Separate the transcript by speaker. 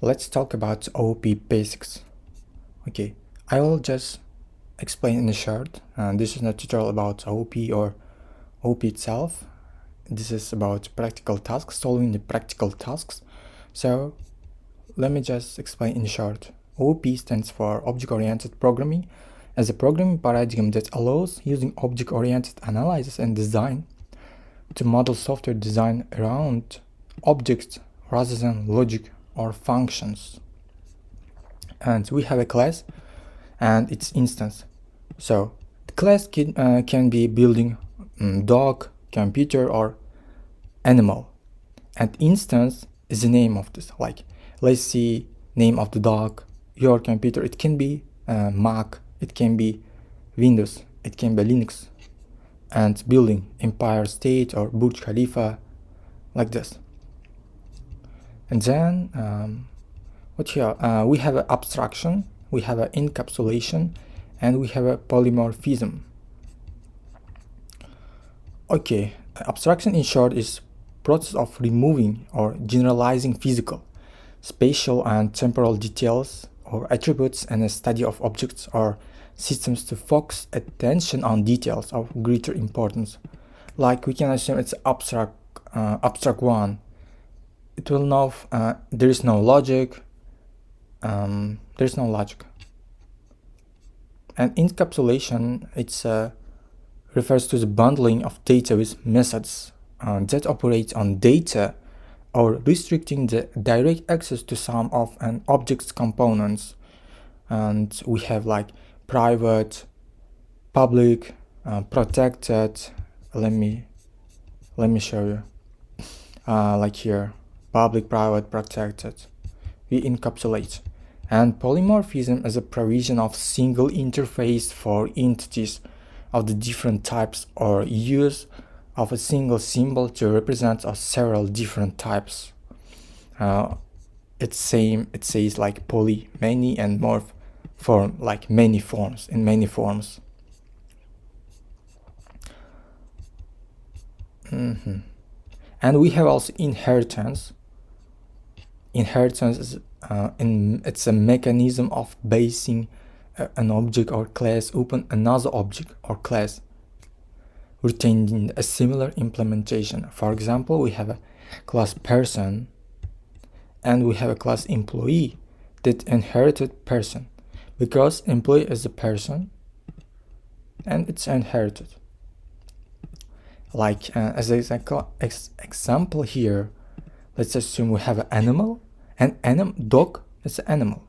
Speaker 1: Let's talk about OOP basics. Okay, I will just explain in short. This is not a tutorial about OOP or OOP itself. This is about practical tasks, solving the practical tasks. So let me just explain in short. OOP stands for Object-Oriented Programming, as a programming paradigm that allows using object-oriented analysis and design to model software design around objects rather than logic or functions. And we have a class and its instance. So the class can be building dog, computer, or animal. And instance is the name of this. Like, let's see, name of the dog, your computer. It can be Mac, it can be Windows, it can be Linux. And building Empire State or Burj Khalifa, like this. And then what here? We have an abstraction, we have an encapsulation, and we have a polymorphism. Okay, abstraction in short is process of removing or generalizing physical, spatial and temporal details or attributes in a study of objects or systems to focus attention on details of greater importance. Like we can assume it's abstract one. It will know there is no logic. And encapsulation, it's refers to the bundling of data with methods that operate on data or restricting the direct access to some of an object's components. And we have like private, public, protected. Let me show you. Like here, public, private, protected. We encapsulate. And polymorphism is a provision of single interface for entities of the different types or use of a single symbol to represent several different types. It says like poly, many, and morph, form, like many forms, in many forms. And we have also inheritance. Inheritance is it's a mechanism of basing an object or class upon another object or class retaining a similar implementation. For example, we have a class person and we have a class employee that inherited person, because employee is a person and it's inherited. Like as an example here, let's assume we have an animal, and dog is an animal.